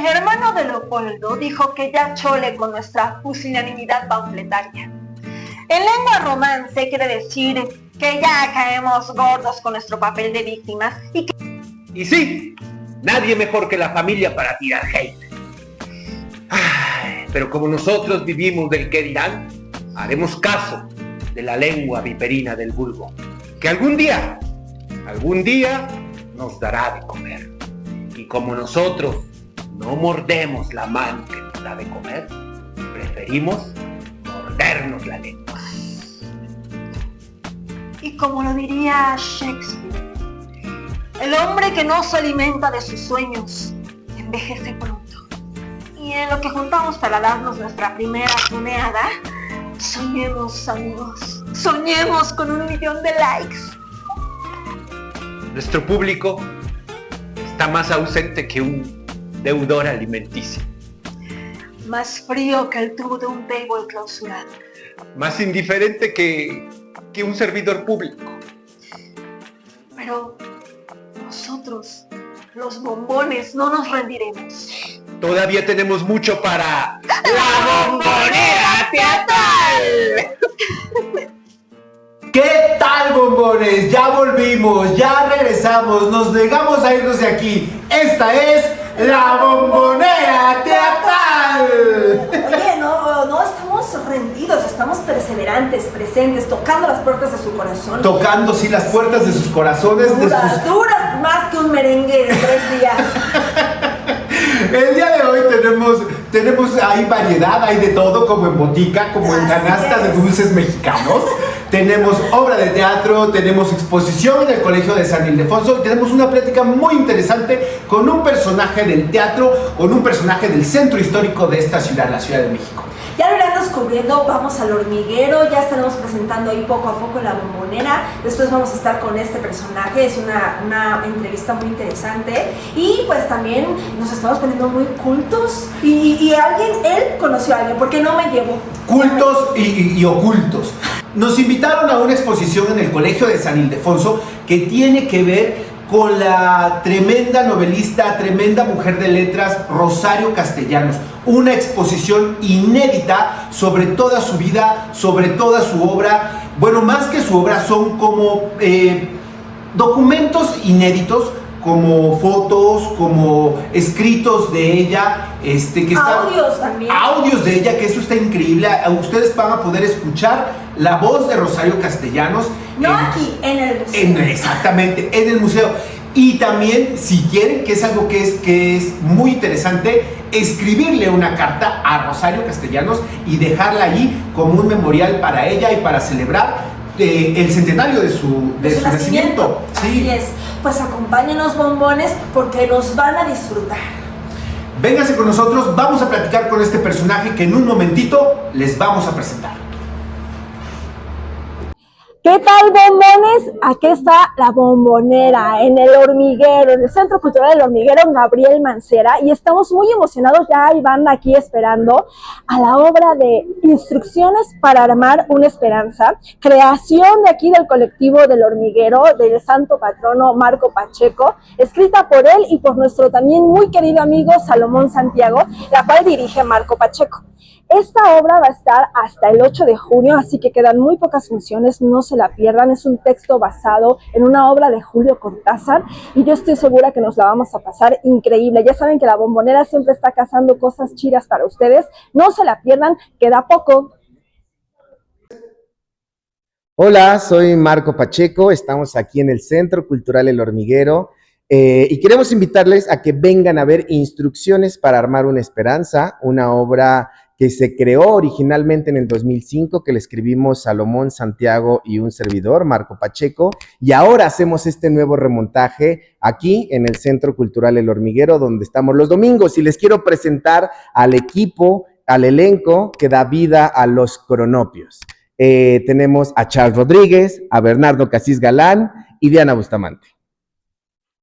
El hermano de Leopoldo dijo que ya chole con nuestra pusilanimidad panfletaria. En lengua romance quiere decir que ya caemos gordos con nuestro papel de víctimas Y sí, nadie mejor que la familia para tirar hate. Ay, pero como nosotros vivimos del qué dirán, haremos caso de la lengua viperina del vulgo, que algún día nos dará de comer. Y como nosotros no mordemos la mano que nos da de comer, preferimos mordernos la lengua. Y como lo diría Shakespeare, el hombre que no se alimenta de sus sueños envejece pronto. Y en lo que juntamos para darnos nuestra primera tuneada, soñemos, amigos, soñemos con 1 millón de likes. Nuestro público está más ausente que un deudor alimenticio, Más frío que el tubo de un table clausurado. más indiferente que un servidor público. Pero nosotros, los bombones, no nos rendiremos. Todavía tenemos mucho para la bombonera teatral. ¿Qué tal, bombones? Ya volvimos, ya regresamos, nos negamos a irnos de aquí. Esta es la bombonera teatral. Oye, no estamos rendidos, estamos perseverantes, presentes, tocando las puertas de su corazón. Tocando, sí, las puertas de sus corazones. Duras más que un merengue de 3 días. El día de hoy tenemos ahí variedad, hay de todo, como en botica, como en canasta de dulces mexicanos. Tenemos obra de teatro, tenemos exposición en el Colegio de San Ildefonso y tenemos una plática muy interesante con un personaje del teatro, con un personaje del centro histórico de esta ciudad, la Ciudad de México. Ya lo irán descubriendo, vamos al hormiguero, ya estaremos presentando ahí poco a poco la bombonera. Después vamos a estar con este personaje, es una entrevista muy interesante. Y pues también nos estamos poniendo muy cultos. Y él conoció a alguien, porque no me llevó. Cultos y ocultos. Nos invitaron a una exposición en el Colegio de San Ildefonso que tiene que ver con la tremenda novelista, tremenda mujer de letras, Rosario Castellanos. Una exposición inédita sobre toda su vida, sobre toda su obra. Bueno, más que su obra, son como documentos inéditos, como fotos, como escritos de ella, audios también. Audios de ella, que eso está increíble. Ustedes van a poder escuchar la voz de Rosario Castellanos. Aquí, en el museo. Exactamente, en el museo. Y también, si quieren, que es algo que es muy interesante, escribirle una carta a Rosario Castellanos y dejarla ahí como un memorial para ella y para celebrar el centenario de su nacimiento. Sí. Así es. Pues acompáñenos, bombones, porque nos van a disfrutar. Vénganse con nosotros, vamos a platicar con este personaje que en un momentito les vamos a presentar. ¿Qué tal, bombones? Aquí está la bombonera, en el hormiguero, en el Centro Cultural del Hormiguero, Gabriel Mancera, y estamos muy emocionados, ya hay banda aquí esperando, a la obra de Instrucciones para armar una esperanza, creación de aquí del colectivo del hormiguero, del santo patrono Marco Pacheco, escrita por él y por nuestro también muy querido amigo Salomón Santiago, la cual dirige Marco Pacheco. Esta obra va a estar hasta el 8 de junio, así que quedan muy pocas funciones, no se la pierdan. Es un texto basado en una obra de Julio Cortázar y yo estoy segura que nos la vamos a pasar increíble. Ya saben que la bombonera siempre está cazando cosas chidas para ustedes, no se la pierdan, queda poco. Hola, soy Marco Pacheco, estamos aquí en el Centro Cultural El Hormiguero y queremos invitarles a que vengan a ver Instrucciones para armar una esperanza, una obra que se creó originalmente en el 2005, que le escribimos Salomón Santiago y un servidor, Marco Pacheco, y ahora hacemos este nuevo remontaje aquí en el Centro Cultural El Hormiguero, donde estamos los domingos, y les quiero presentar al equipo, al elenco que da vida a los cronopios. Tenemos a Charles Rodríguez, a Bernardo Casís Galán y Diana Bustamante.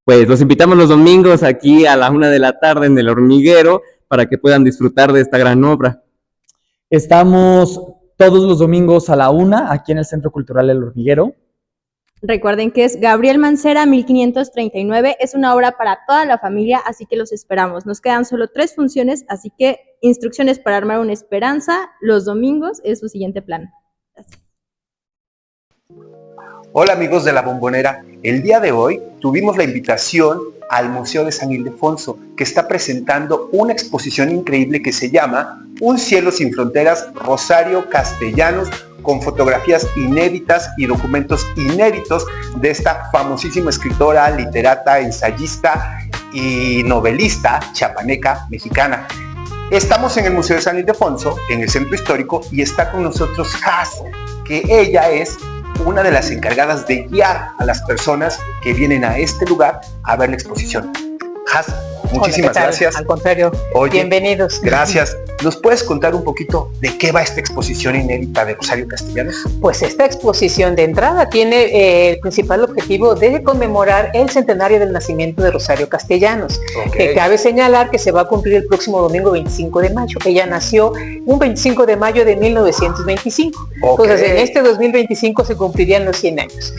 Pues los invitamos los domingos aquí a la 1 de la tarde en El Hormiguero para que puedan disfrutar de esta gran obra. Estamos todos los domingos a la 1 aquí en el Centro Cultural El Hormiguero. Recuerden que es Gabriel Mancera 1539, es una obra para toda la familia, así que los esperamos. Nos quedan solo 3 funciones, así que instrucciones para armar una esperanza los domingos es su siguiente plan. Gracias. Hola amigos de La Bombonera, el día de hoy tuvimos la invitación al Museo de San Ildefonso, que está presentando una exposición increíble que se llama Un cielo sin fronteras, Rosario Castellanos, con fotografías inéditas y documentos inéditos de esta famosísima escritora, literata, ensayista y novelista chiapaneca mexicana. Estamos en el Museo de San Ildefonso, en el Centro Histórico, y está con nosotros Has, que ella es una de las encargadas de guiar a las personas que vienen a este lugar a ver la exposición. Has, muchísimas gracias. Al contrario, oye, bienvenidos. Gracias. ¿Nos puedes contar un poquito de qué va esta exposición inédita de Rosario Castellanos? Pues esta exposición de entrada tiene el principal objetivo de conmemorar el centenario del nacimiento de Rosario Castellanos. Okay. Cabe señalar que se va a cumplir el próximo domingo 25 de mayo. Ella nació un 25 de mayo de 1925. Okay. Entonces en este 2025 se cumplirían los 100 años.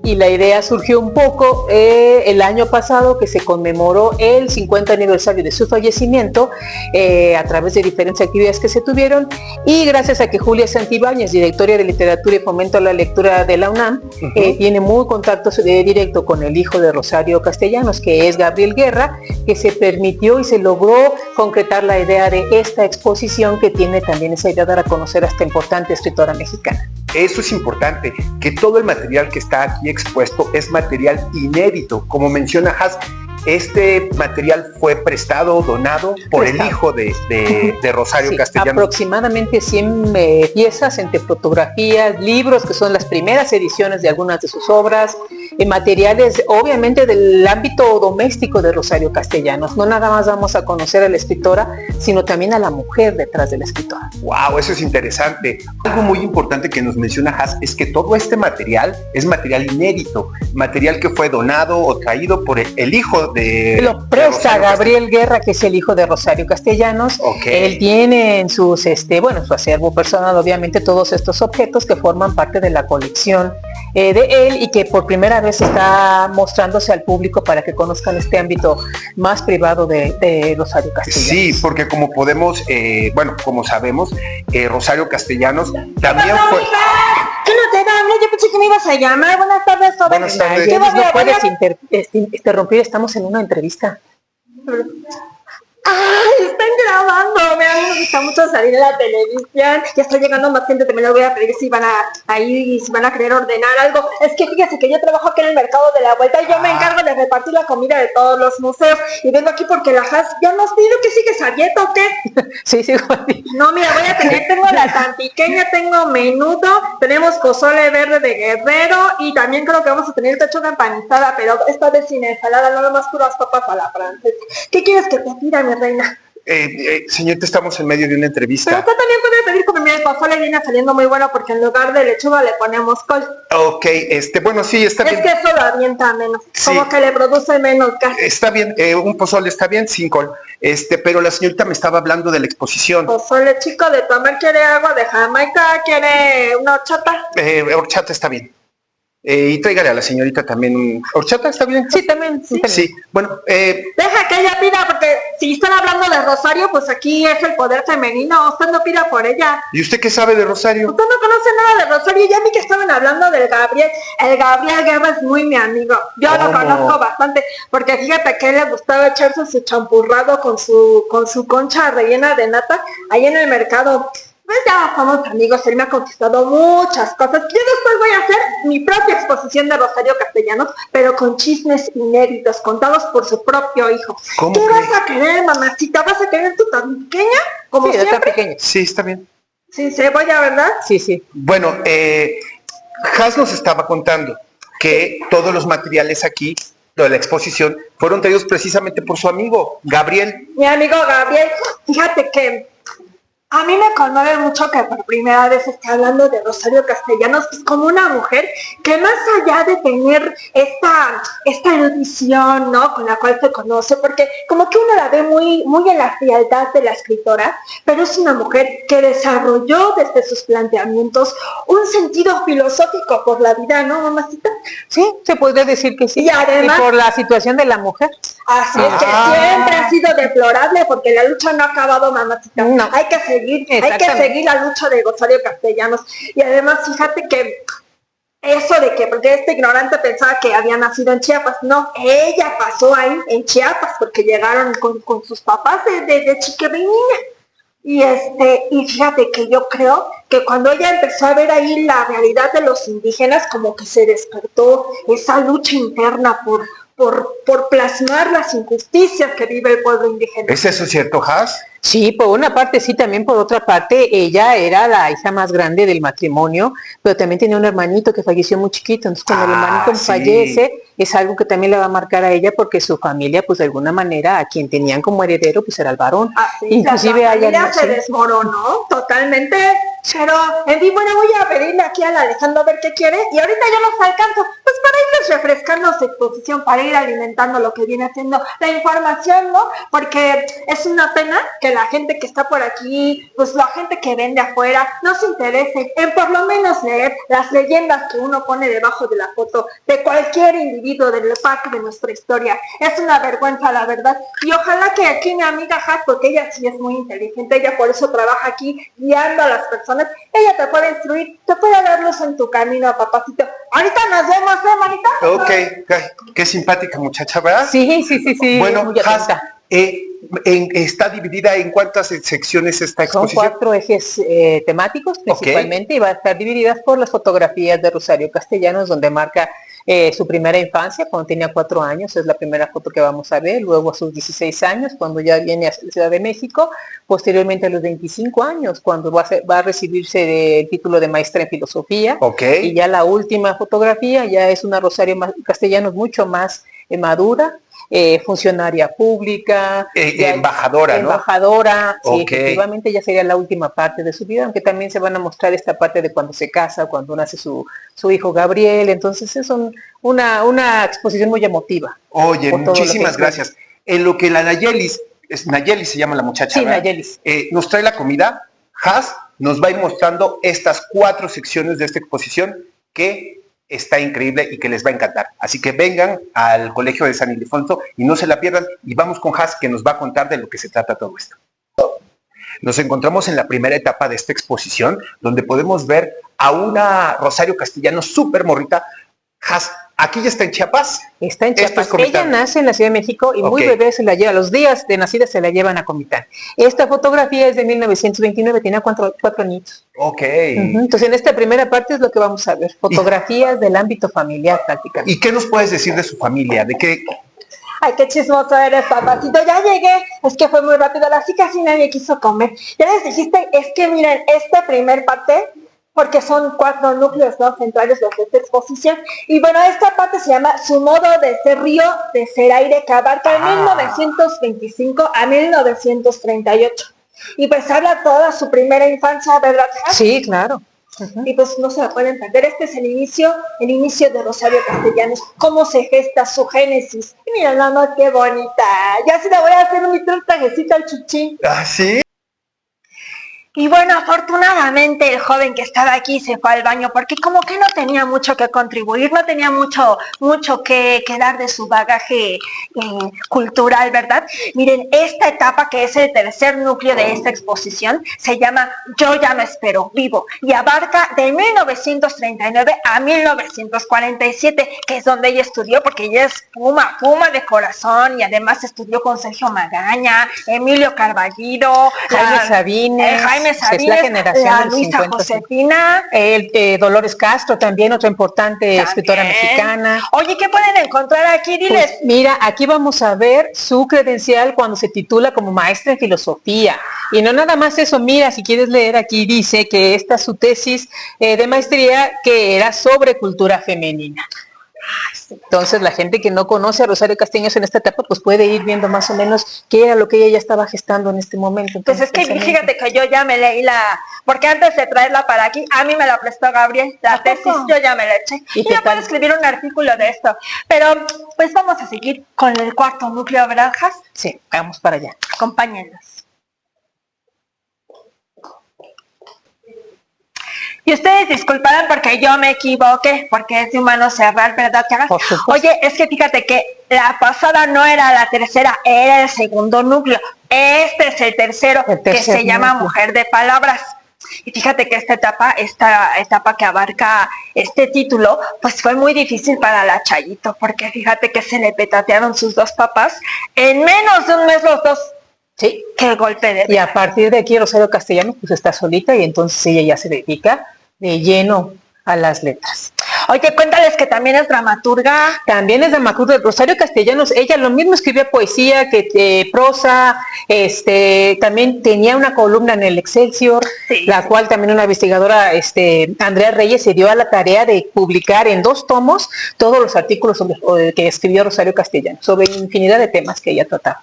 Y la idea surgió un poco el año pasado, que se conmemoró el 50 aniversario de su fallecimiento a través de diferentes actividades que se tuvieron, y gracias a que Julia Santibáñez, directora de Literatura y Fomento a la Lectura de la UNAM, tiene muy contacto directo con el hijo de Rosario Castellanos, que es Gabriel Guerra, que se permitió y se logró concretar la idea de esta exposición, que tiene también esa idea de dar a conocer a esta importante escritora mexicana. Eso es importante, que todo el material que está aquí expuesto es material inédito. Como menciona Has, este material fue prestado, donado por el hijo de Rosario Sí, Castellanos. aproximadamente 100 piezas entre fotografías, libros, que son las primeras ediciones de algunas de sus obras, materiales obviamente del ámbito doméstico de Rosario Castellanos. No nada más vamos a conocer a la escritora, sino también a la mujer detrás de la escritora. ¡Wow! Eso es interesante. Algo muy importante que nos menciona Has es que todo este material es material inédito, material que fue donado o traído por el hijo de... Lo presta Gabriel Guerra, que es el hijo de Rosario Castellanos. Okay. Él tiene en sus, en su acervo personal, obviamente, todos estos objetos que forman parte de la colección de él, y que por primera vez está mostrándose al público para que conozcan este ámbito más privado de Rosario Castellanos. Sí, porque como podemos, como sabemos, Rosario Castellanos también fue... ¿Qué no te da? Yo pensé que me ibas a llamar. Buenas tardes, joven. Buenas tardes. ¿Qué va a No puedes haber? interrumpir, estamos en una entrevista. ¡Ay, están grabando! Me gusta mucho salir en la televisión. Ya está llegando más gente, también les voy a pedir si van a ir y si van a querer ordenar algo. Es que fíjese que yo trabajo aquí en el mercado de la vuelta y yo me encargo de repartir la comida de todos los museos. Y vengo aquí porque la Has ya nos pidió que sigues a dieta, ¿o qué? Sí, Juan. No, mira, tengo la tan pequeña, tengo menudo, tenemos pozole verde de Guerrero y también creo que vamos a tener pechuga empanizada, pero esta vez sin ensalada, nada más puras papas a la francesa. ¿Qué quieres que te pida, mi reina? Señorita, estamos en medio de una entrevista. Pero usted también puede pedir como el pozole viene saliendo muy bueno porque en lugar de lechuga le ponemos col. Ok, sí, está bien. Es que eso lo avienta menos, Sí. como que le produce menos gas. Está bien, un pozole está bien, sin col. Pero la señorita me estaba hablando de la exposición. Pozole chico de tomar, ¿quiere agua de Jamaica? ¿Quiere una horchata? Horchata está bien. Y tráigale a la señorita también horchata, ¿está bien? Sí, también. Sí, bueno, Deja que ella pida, porque si están hablando de Rosario, pues aquí es el poder femenino, usted no pida por ella. ¿y usted qué sabe de Rosario? Usted no conoce nada de Rosario, ya vi que estaban hablando del Gabriel. El Gabriel Guerra es muy mi amigo, yo lo ¿Cómo? conozco bastante, porque fíjate que le gustaba echarse su champurrado con su concha rellena de nata, ahí en el mercado. Pues ya somos amigos, él me ha conquistado muchas cosas. Yo después voy a hacer mi propia exposición de Rosario Castellanos, pero con chismes inéditos, contados por su propio hijo. ¿Cómo ¿Qué crees? vas a querer, mamacita? ¿Vas a querer tú tan pequeña como Sí, está siempre? pequeño. Sí, está bien. Sin cebolla, ¿verdad? Sí. Bueno, Has nos estaba contando que todos los materiales aquí de la exposición fueron traídos precisamente por su amigo, Gabriel. Mi amigo Gabriel, fíjate que A mí me conmueve mucho que por primera vez esté hablando de Rosario Castellanos como una mujer que más allá de tener esta erudición, ¿no? Con la cual se conoce, porque como que uno la ve muy en la frialdad de la escritora, pero es una mujer que desarrolló desde sus planteamientos un sentido filosófico por la vida, ¿no, mamacita? Sí, se podría decir que sí. Y además, por la situación de la mujer. Así es que siempre ha sido deplorable porque la lucha no ha acabado, mamacita. No. Hay que seguir la lucha de Rosario Castellanos. Y además, fíjate que eso de que, porque este ignorante pensaba que había nacido en Chiapas, no, ella pasó ahí en Chiapas porque llegaron con sus papás de chiquibinilla. Y fíjate que yo creo que cuando ella empezó a ver ahí la realidad de los indígenas, como que se despertó esa lucha interna por plasmar las injusticias que vive el pueblo indígena. ¿Es eso cierto, Has? Sí, por una parte sí, también por otra parte, ella era la hija más grande del matrimonio, pero también tenía un hermanito que falleció muy chiquito, entonces cuando el hermanito fallece, es algo que también le va a marcar a ella porque su familia, pues de alguna manera, a quien tenían como heredero, pues era el varón. Sí, inclusive la familia se desmoronó totalmente, pero en fin, bueno, voy a pedirle aquí al Alejandro a ver qué quiere, y ahorita yo los alcanzo, pues para irles refrescando su exposición, para ir alimentando lo que viene haciendo la información, ¿no? Porque es una pena que la gente que está por aquí, pues la gente que vende afuera, no se interese en por lo menos leer las leyendas que uno pone debajo de la foto de cualquier individuo del pack de nuestra historia. Es una vergüenza, la verdad. Y ojalá que aquí mi amiga Hat, porque ella sí es muy inteligente, ella por eso trabaja aquí guiando a las personas, ella te puede instruir, te puede dar luz en tu camino, papacito. Ahorita nos vemos, manita. Ok, qué simpática muchacha, ¿verdad? Sí. Bueno, muy Has, atenta. ¿está dividida en cuántas secciones esta exposición? Son 4 ejes temáticos principalmente, y va a estar divididas por las fotografías de Rosario Castellanos, donde marca su primera infancia, cuando tenía 4 años, es la primera foto que vamos a ver, luego a sus 16 años, cuando ya viene a Ciudad de México, posteriormente a los 25 años, cuando va a recibirse el título de maestra en filosofía, y ya la última fotografía ya es una Rosario Castellanos mucho más madura, funcionaria pública, embajadora, ¿no? Embajadora, sí, efectivamente ya sería la última parte de su vida, aunque también se van a mostrar esta parte de cuando se casa, cuando nace su hijo Gabriel, entonces es una exposición muy emotiva. Oye, muchísimas gracias. En lo que la Nayelis se llama la muchacha, sí, ¿verdad? Nayelis. Nos trae la comida, Has nos va a ir mostrando estas 4 secciones de esta exposición que está increíble y que les va a encantar. Así que vengan al Colegio de San Ildefonso y no se la pierdan, y vamos con Has, que nos va a contar de lo que se trata todo esto. Nos encontramos en la primera etapa de esta exposición, donde podemos ver a una Rosario Castellanos súper morrita. Has, aquí ya está en Chiapas. Está en Chiapas. Ella nace en la Ciudad de México y muy bebé se la lleva, a los días de nacida se la llevan a Comitán. Esta fotografía es de 1929, tenía 4 añitos. Entonces en esta primera parte es lo que vamos a ver, fotografías del ámbito familiar prácticamente. ¿Y qué nos puedes decir de su familia? ¿De qué? Ay, qué chismoso eres, papacito. Ya llegué. Es que fue muy rápido. Así casi nadie quiso comer. Ya les dijiste, es que miren, esta primer parte, porque son 4 núcleos, ¿no?, centrales de esta exposición. Y bueno, esta parte se llama Su modo de ser río, de ser aire, que abarca de 1925 a 1938. Y pues habla toda su primera infancia, ¿verdad? Sí, claro. Y pues no se la pueden perder. Este es el inicio de Rosario Castellanos, cómo se gesta su génesis. Y mira nada más qué bonita. Ya se la voy a hacer mi trajecito al chuchín. ¿Ah, sí? Y bueno, afortunadamente el joven que estaba aquí se fue al baño porque como que no tenía mucho que contribuir, no tenía mucho que dar de su bagaje cultural, ¿verdad? Miren, esta etapa, que es el tercer núcleo de esta exposición, se llama Yo ya me espero vivo, y abarca de 1939 a 1947, que es donde ella estudió, porque ella es Puma de corazón, y además estudió con Sergio Magaña, Emilio Carballido, Jaime Sabines, Sabines, la generación la del Luisa 50, Josefina, Dolores Castro, también otra importante escritora mexicana. Oye, ¿qué pueden encontrar aquí? Diles. Pues mira, aquí vamos a ver su credencial cuando se titula como maestra en filosofía. Y no nada más eso, mira, si quieres leer, aquí dice que esta es su tesis de maestría, que era sobre cultura femenina. Entonces la gente que no conoce a Rosario Castellanos en esta etapa, pues puede ir viendo más o menos qué era lo que ella ya estaba gestando en este momento. Entonces, es que fíjate que yo ya me leí porque antes de traerla para aquí, a mí me la prestó Gabriel, la tesis, yo ya me la eché. Y yo puedo escribir un artículo de esto. Pero, pues vamos a seguir con el cuarto núcleo, ¿verdad, Has? Sí, vamos para allá. Acompáñenos. Y ustedes disculparán porque yo me equivoqué, porque es de humano cerrar, ¿verdad? Oye, es que fíjate que la pasada no era la tercera, era el segundo núcleo. Este es el tercero que se llama Mujer de Palabras. Y fíjate que esta etapa que abarca este título, pues fue muy difícil para la Chayito, porque fíjate que se le petatearon sus dos papás en menos de un mes los dos. Sí. Qué golpe de... Y a partir de aquí Rosario Castellanos pues está solita y entonces ella ya se dedica de lleno a las letras. Oye, cuéntales que también es dramaturga. También es dramaturga. Rosario Castellanos, ella lo mismo escribía poesía que prosa, también tenía una columna en el Excelsior, sí, la cual también una investigadora, Andrea Reyes, se dio a la tarea de publicar en 2 tomos todos los artículos que escribió Rosario Castellanos, sobre infinidad de temas que ella trataba.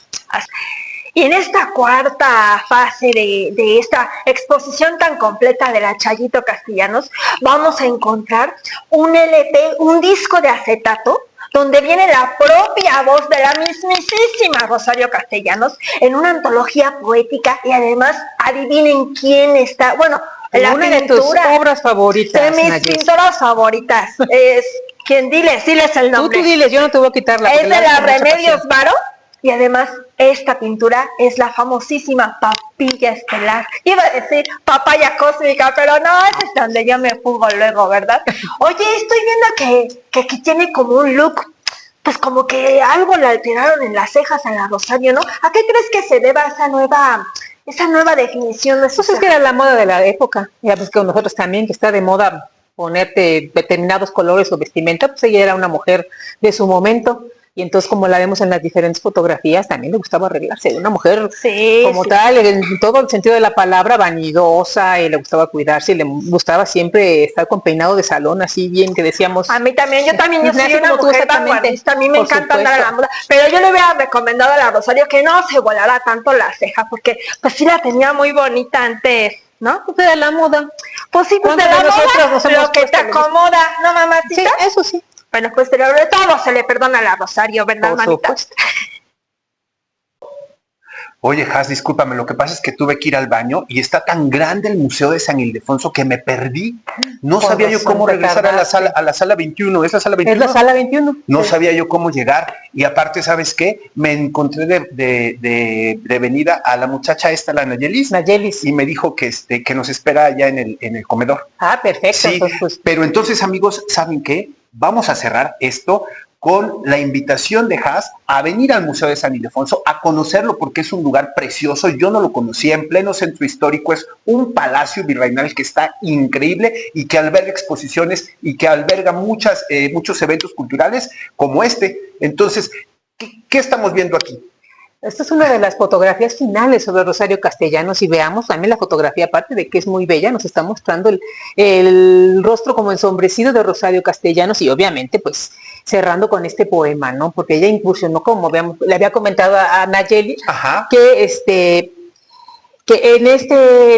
Y en esta cuarta fase de esta exposición tan completa de la Chayito Castellanos, vamos a encontrar un LP, un disco de acetato, donde viene la propia voz de la mismísima Rosario Castellanos, en una antología poética, y además, adivinen quién está, bueno, la una pintura, de tus obras favoritas. De mis pintoras favoritas, es, diles el nombre. Tú diles, yo no te voy a quitar la. Es de la Remedios Varo. Y además, esta pintura es la famosísima Papilla Estelar. Iba a decir Papaya Cósmica, pero no, ese es donde yo me fugo luego, ¿verdad? Oye, estoy viendo que aquí tiene como un look, pues como que algo le alteraron en las cejas a la Rosario, ¿no? ¿A qué crees que se deba esa nueva definición? Pues es que era la moda de la época. Ya ves que nosotros también, que está de moda ponerte determinados colores o vestimenta, pues ella era una mujer de su momento. Y entonces, como la vemos en las diferentes fotografías, también le gustaba arreglarse. Una mujer tal, en todo el sentido de la palabra, vanidosa, y le gustaba cuidarse, y le gustaba siempre estar con peinado de salón, así bien, que decíamos. A mí también, yo soy una mujer vanguardista, a mí me encanta andar a la moda. Pero yo le hubiera recomendado a la Rosario que no se volara tanto la ceja, porque pues sí la tenía muy bonita antes, ¿no? Pues de la moda. Pues sí, pues de la moda, lo que te acomoda, ¿no, mamacita? Sí, eso sí. Bueno, pues pero de todo se le perdona a la Rosario, ¿verdad, manita? Oye, Has, discúlpame, lo que pasa es que tuve que ir al baño y está tan grande el Museo de San Ildefonso que me perdí. No sabía yo cómo regresar a la sala 21. ¿Es la sala 21? Es la sala 21. No sabía yo cómo llegar. Y aparte, ¿sabes qué? Me encontré de venida a la muchacha esta, la Nayelis. Y me dijo que nos espera allá en el comedor. Ah, perfecto. Sí, entonces, pues. Pero entonces, amigos, ¿saben qué? Vamos a cerrar esto con la invitación de Has a venir al Museo de San Ildefonso, a conocerlo porque es un lugar precioso. Yo no lo conocía, en pleno centro histórico, es un palacio virreinal que está increíble y que alberga exposiciones y que alberga muchos eventos culturales como este. Entonces, ¿qué estamos viendo aquí? Esta es una de las fotografías finales sobre Rosario Castellanos y veamos también la fotografía, aparte de que es muy bella, nos está mostrando el rostro como ensombrecido de Rosario Castellanos y obviamente pues cerrando con este poema, ¿no? Porque ella incursionó, como le había comentado a Nayeli, que en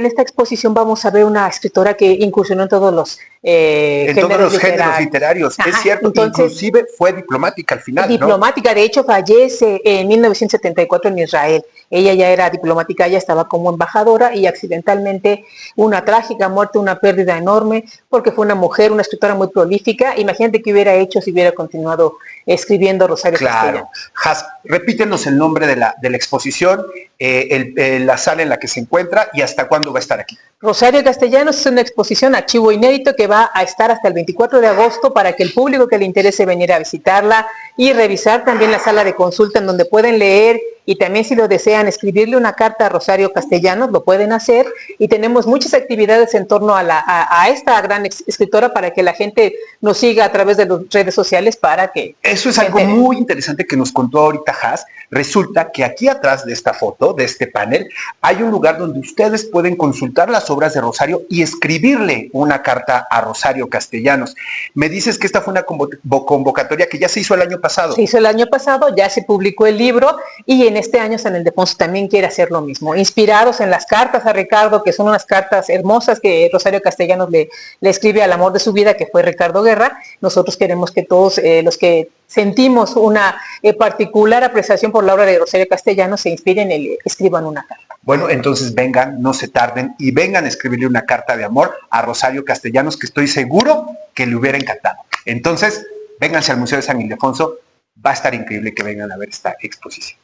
esta exposición vamos a ver una escritora que incursionó en todos los géneros literarios. Ajá, es cierto, entonces, inclusive fue diplomática al final. Diplomática, ¿no? De hecho fallece en 1974 en Israel. Ella ya era diplomática, ella estaba como embajadora y accidentalmente una trágica muerte, una pérdida enorme, porque fue una mujer, una escritora muy prolífica. Imagínate qué hubiera hecho si hubiera continuado escribiendo Rosario Castellanos. Has, repítenos el nombre de la exposición, la sala en la que se encuentra y hasta cuándo va a estar aquí. Rosario Castellanos es una exposición archivo inédito que va a estar hasta el 24 de agosto para que el público que le interese venir a visitarla y revisar también la sala de consulta en donde pueden leer y también si lo desean escribirle una carta a Rosario Castellanos, lo pueden hacer, y tenemos muchas actividades en torno a esta gran escritora para que la gente nos siga a través de las redes sociales para que... Eso es algo muy interesante que nos contó ahorita Has. Resulta que aquí atrás de esta foto, de este panel, hay un lugar donde ustedes pueden consultar las obras de Rosario y escribirle una carta a Rosario Castellanos. Me dices que esta fue una convocatoria que ya se hizo el año pasado. Se hizo el año pasado, ya se publicó el libro, y en este año San Ildefonso también quiere hacer lo mismo, inspirados en las cartas a Ricardo, que son unas cartas hermosas que Rosario Castellanos le escribe al amor de su vida, que fue Ricardo Guerra. Nosotros queremos que todos los que sentimos una particular apreciación por la obra de Rosario Castellanos se inspiren y escriban una carta. Bueno, entonces vengan, no se tarden y vengan a escribirle una carta de amor a Rosario Castellanos, que estoy seguro que le hubiera encantado. Entonces, vénganse al Museo de San Ildefonso, va a estar increíble que vengan a ver esta exposición.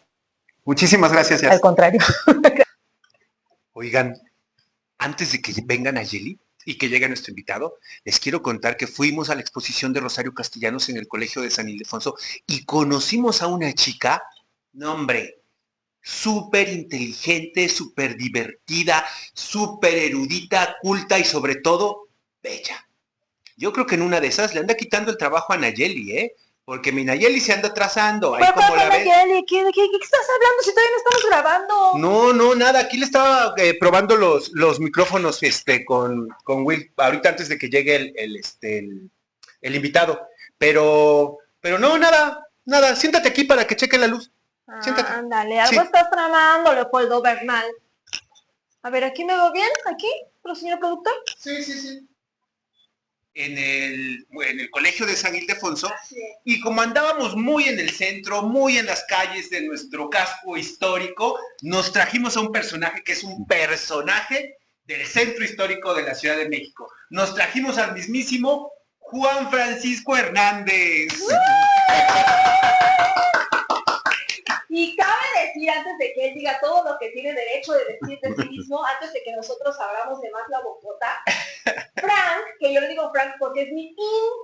Muchísimas gracias. Al contrario. Oigan, antes de que vengan a Yeli y que llegue nuestro invitado, les quiero contar que fuimos a la exposición de Rosario Castellanos en el Colegio de San Ildefonso y conocimos a una chica, no hombre, súper inteligente, súper divertida, súper erudita, culta y sobre todo, bella. Yo creo que en una de esas le anda quitando el trabajo a Nayeli, ¿eh? Porque mi Nayeli se anda atrasando. Ahí como la ves. Nayeli, ¿qué estás hablando si todavía no estamos grabando? No, nada. Aquí le estaba probando los micrófonos con Will, ahorita antes de que llegue el invitado. Pero no, nada. Siéntate aquí para que cheque la luz. Siéntate. Ándale, algo estás tramando, Leopoldo Bernal. A ver, ¿aquí me veo bien? ¿Aquí? ¿Pero señor productor? Sí. En el Colegio de San Ildefonso, y como andábamos muy en el centro, muy en las calles de nuestro casco histórico, nos trajimos a un personaje que es un personaje del centro histórico de la Ciudad de México. Nos trajimos al mismísimo Juan Francisco Hernández. Y cabe decir, antes de que él diga todo lo que tiene derecho de decir de sí mismo, antes de que nosotros abramos de más la bocota, Frank, que yo le digo Frank porque es mi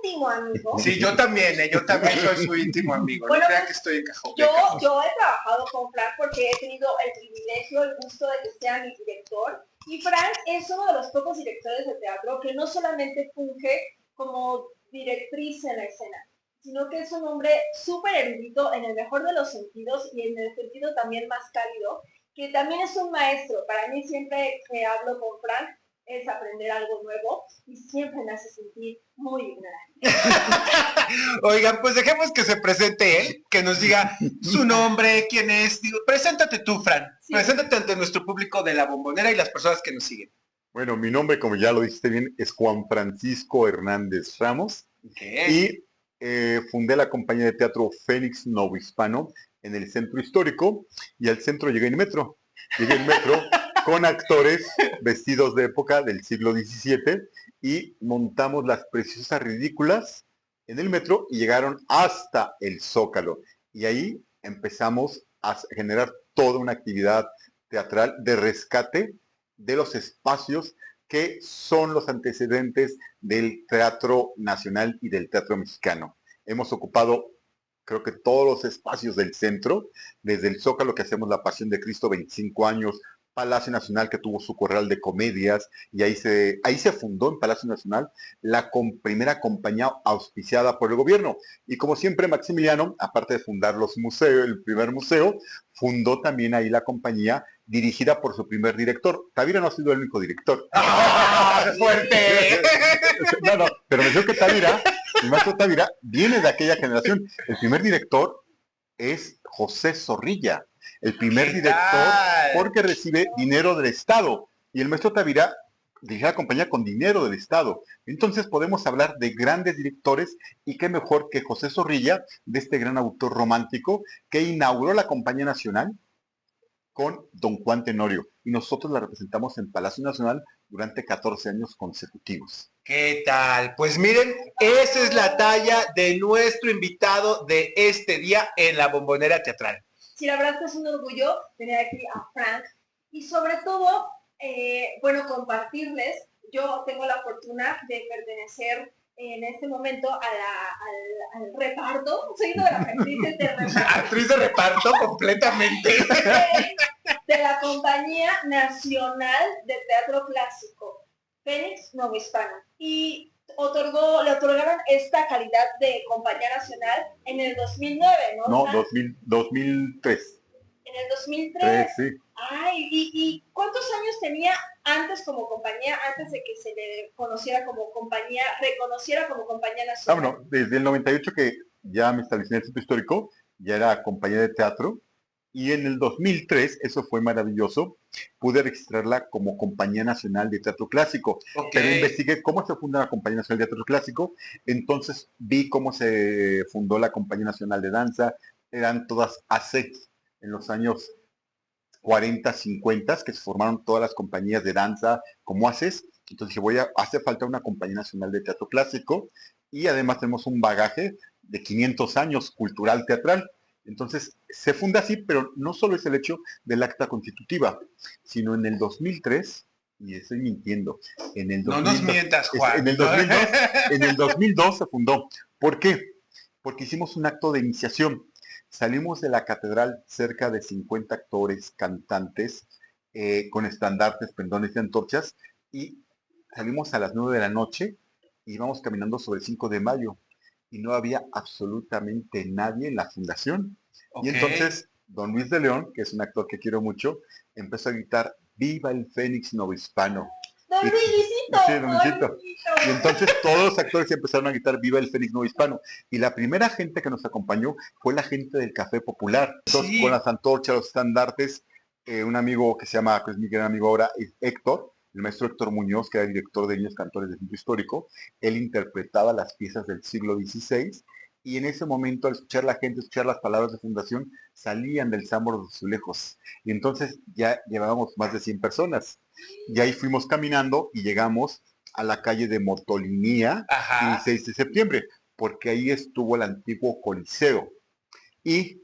íntimo amigo. Sí, yo también soy su íntimo amigo. Bueno, no crean que estoy encajado. Yo he trabajado con Frank porque he tenido el privilegio, el gusto de que sea mi director. Y Frank es uno de los pocos directores de teatro que no solamente funge como directriz en la escena, sino que es un hombre súper erudito en el mejor de los sentidos y en el sentido también más cálido, que también es un maestro. Para mí siempre que hablo con Frank es aprender algo nuevo y siempre me hace sentir muy ignorante. Oigan, pues dejemos que se presente él, que nos diga su nombre, quién es. Digo, preséntate tú, Fran. Sí. Preséntate ante nuestro público de La Bombonera y las personas que nos siguen. Bueno, mi nombre, como ya lo dijiste bien, es Juan Francisco Hernández Ramos. Y fundé la compañía de teatro Fénix Novohispano en el centro histórico, y al centro llegué en metro. Con actores vestidos de época del siglo XVII y montamos las Preciosas Ridículas en el metro y llegaron hasta el Zócalo. Y ahí empezamos a generar toda una actividad teatral de rescate de los espacios que son los antecedentes del teatro nacional y del teatro mexicano. Hemos ocupado, creo que todos los espacios del centro, desde el Zócalo, que hacemos la Pasión de Cristo 25 años, Palacio Nacional, que tuvo su corral de comedias, y ahí se fundó en Palacio Nacional la primera compañía auspiciada por el gobierno. Y como siempre, Maximiliano, aparte de fundar los museos, el primer museo, fundó también ahí la compañía dirigida por su primer director. Tavira no ha sido el único director. ¡Ah, fuerte! No, pero me dijo que Tavira, el maestro Tavira, viene de aquella generación. El primer director es José Zorrilla, el primer director, porque recibe dinero del Estado. Y el maestro Tavira dirige la compañía con dinero del Estado. Entonces podemos hablar de grandes directores, y qué mejor que José Zorrilla, de este gran autor romántico, que inauguró la Compañía Nacional con don Juan Tenorio. Y nosotros la representamos en Palacio Nacional durante 14 años consecutivos. ¿Qué tal? Pues miren, esa es la talla de nuestro invitado de este día en La Bombonera Teatral. Sí, la verdad es que es un orgullo tener aquí a Frank y sobre todo, compartirles. Yo tengo la fortuna de pertenecer en ese momento al reparto, soy una de las actrices de reparto. Actriz de reparto completamente. De la Compañía Nacional de Teatro Clásico, Fénix Novo Hispano. Y le otorgaron esta calidad de Compañía Nacional en el 2009, ¿no? No, 2003. En el 2003. Sí. Ay, ¿y cuántos años tenía antes como compañía, antes de que se le reconociera como compañía nacional? Bueno, desde el 98 que ya me establecí en el Centro Histórico, ya era compañía de teatro, y en el 2003, eso fue maravilloso, pude registrarla como Compañía Nacional de Teatro Clásico. Ok. Pero investigué cómo se funda la Compañía Nacional de Teatro Clásico, entonces vi cómo se fundó la Compañía Nacional de Danza, eran todas ASECs en los años 40, 50, que se formaron todas las compañías de danza como ACES. Entonces dije, hace falta una Compañía Nacional de Teatro Clásico, y además tenemos un bagaje de 500 años cultural teatral. Entonces se funda así, pero no solo es el hecho del acta constitutiva, sino en el 2003, y estoy mintiendo, en el 2002, No nos mientas, Juan. En el 2002 se fundó. ¿Por qué? Porque hicimos un acto de iniciación. Salimos de la catedral cerca de 50 actores, cantantes, con estandartes, pendones y antorchas, y salimos a las 9 de la noche y íbamos caminando sobre el 5 de mayo. Y no había absolutamente nadie en la fundación. Ok. Y entonces, don Luis de León, que es un actor que quiero mucho, empezó a gritar, ¡viva el Fénix Novo Hispano! ¡Don Luisito! Sí, don Luisito. Y entonces todos los actores empezaron a gritar ¡viva el Fénix Novo Hispano! Y la primera gente que nos acompañó fue la gente del Café Popular. Entonces, Sí. con las antorchas, los estandartes, un amigo que se llama, que es mi gran amigo ahora, es Héctor, el maestro Héctor Muñoz, que era director de Niños Cantores del Centro Histórico. Él interpretaba las piezas del siglo XVI, y en ese momento, al escuchar la gente, escuchar las palabras de fundación, salían del Zámbaro de Azulejos. Y entonces ya llevábamos más de 100 personas. Y ahí fuimos caminando y llegamos a la calle de Motolinía, Ajá. 16 de septiembre, porque ahí estuvo el antiguo Coliseo. Y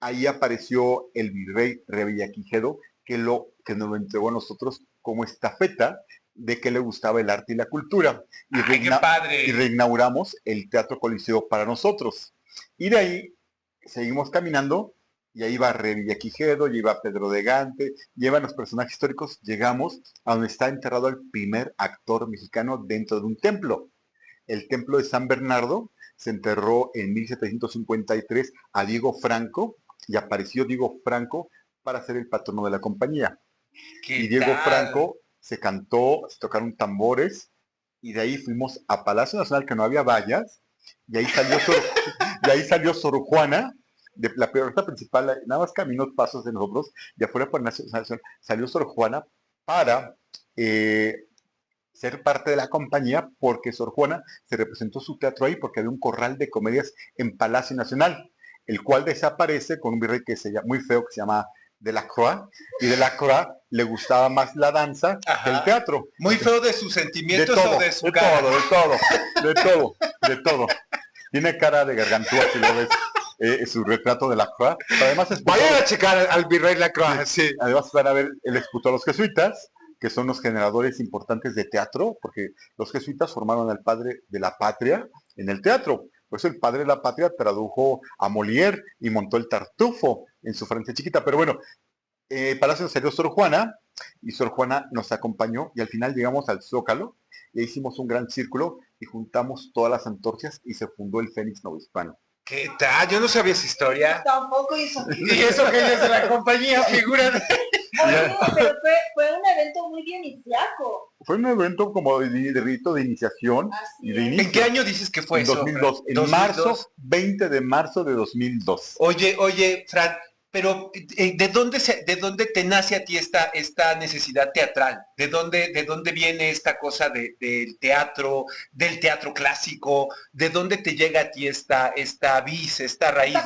ahí apareció el virrey Revillagigedo, que nos lo entregó a nosotros como estafeta de que le gustaba el arte y la cultura. Y, ¡Ay, qué padre! y reinauguramos el Teatro Coliseo para nosotros. Y de ahí seguimos caminando, y ahí va Revillagigedo, y va Pedro de Gante, llevan los personajes históricos, llegamos a donde está enterrado el primer actor mexicano dentro de un templo. El templo de San Bernardo se enterró en 1753 a Diego Franco, y apareció Diego Franco para ser el patrono de la compañía. Y Diego Franco se cantó, se tocaron tambores, y de ahí fuimos a Palacio Nacional, que no había vallas, y ahí salió Sor Juana, de la puerta principal, nada más caminó pasos de nosotros, y afuera por Palacio Nacional salió Sor Juana para ser parte de la compañía, porque Sor Juana se representó su teatro ahí, porque había un corral de comedias en Palacio Nacional, el cual desaparece con un virrey que se llama, muy feo, que se llama Delacroix, y Delacroix le gustaba más la danza que el teatro. Muy feo de sus sentimientos todo, o de su cara. De todo. Tiene cara de gargantúa, si lo ves, su retrato de Delacroix. Además, Vayan a checar al virrey Lacroix. Sí. Además van a ver, él exputó a los jesuitas, que son los generadores importantes de teatro, porque los jesuitas formaron al padre de la patria en el teatro. Por eso el padre de la patria tradujo a Molière y montó el Tartufo en su Francia chiquita. Pero bueno, Palacio salió Sor Juana, y Sor Juana nos acompañó, y al final llegamos al Zócalo, y hicimos un gran círculo, y juntamos todas las antorchas, y se fundó el Fénix Novo Hispano. ¿Qué tal? Yo no sabía esa historia. Tampoco hizo. Y eso que ella es de la compañía, figura. Oye, pero fue un evento muy dionisiaco. Fue un evento como de rito de iniciación. Así Y de inicio. ¿En qué año dices que fue En eso? 2002. En 2002. marzo, 20 de marzo de 2002. Oye, Fran, pero ¿de dónde te nace a ti esta necesidad teatral? ¿De dónde viene esta cosa del teatro clásico? ¿De dónde te llega a ti esta vis, esta raíz,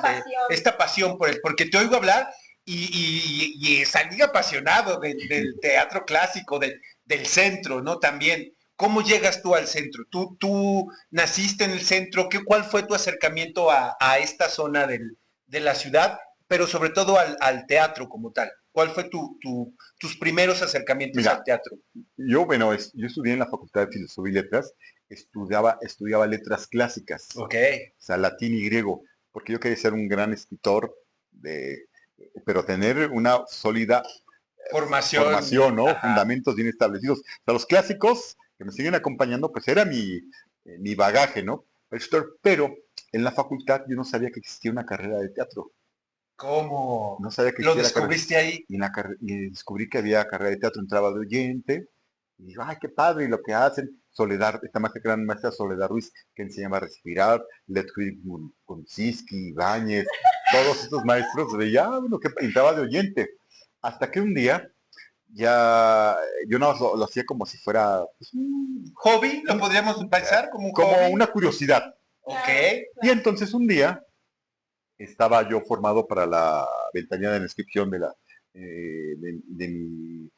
esta pasión por él? Porque te oigo hablar y salí apasionado del teatro clásico, del centro, ¿no? También. ¿Cómo llegas tú al centro? ¿Tú naciste en el centro? ¿Cuál fue tu acercamiento a esta zona de la ciudad? Pero sobre todo al teatro como tal. ¿Cuál fue tus primeros acercamientos al teatro? Yo estudié en la Facultad de Filosofía y Letras, estudiaba letras clásicas, Ok. o sea, latín y griego, porque yo quería ser un gran escritor, pero tener una sólida formación, ¿no? Ajá. Fundamentos bien establecidos. O sea, los clásicos que me siguen acompañando, pues era mi bagaje, ¿no? Pero en la facultad yo no sabía que existía una carrera de teatro. ¿Cómo? No sabía que ¿Lo existía la carrera. descubriste ahí? Y descubrí que había carrera de teatro, entraba de oyente, y digo, ay, qué padre, y lo que hacen, Soledad, esta gran maestra Soledad Ruiz, que enseñaba a respirar, Letwig Gonzinski, Ibáñez, todos estos maestros, veía, bueno, que entraba de oyente. Hasta que un día, ya, yo no lo hacía como si fuera pues, ¿Hobby? ¿Lo podríamos pensar como un como hobby? una curiosidad. Ok. Y entonces un día estaba yo formado para la ventanilla de inscripción de mi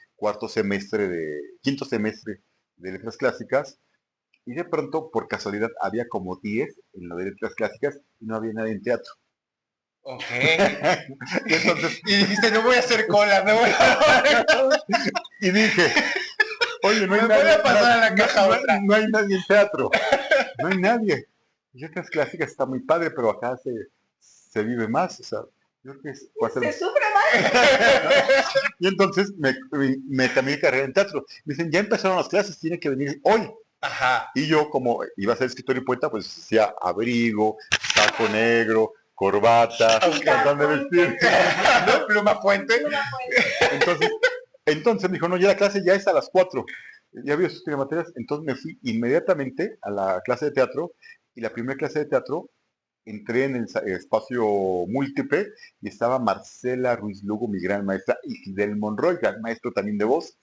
quinto semestre de letras clásicas, y de pronto, por casualidad, había como 10 en lo de letras clásicas y no había nadie en teatro. Ok. Y entonces, Y dijiste, no voy a hacer cola, me voy a... y dije, oye, no hay Me nadie. voy a pasar a la caja otra. No hay nadie en teatro. No hay nadie. Y letras clásicas está muy padre, pero acá se vive más. O sea, yo creo que va a ser... Se sufre más. Y entonces me cambié de carrera en teatro. Me dicen, ya empezaron las clases, tiene que venir hoy. Ajá. Y yo, como iba a ser escritor y poeta, pues hacía abrigo, saco negro, corbata, pantalón de vestir. ¿No? Pluma Fuente. Entonces me dijo, no, ya la clase ya es a las 4. Ya había sus materias. Entonces me fui inmediatamente a la clase de teatro. Y la primera clase de teatro entré en el espacio múltiple y estaba Marcela Ruiz Lugo, mi gran maestra, y Fidel Monroy, gran maestro también de voz.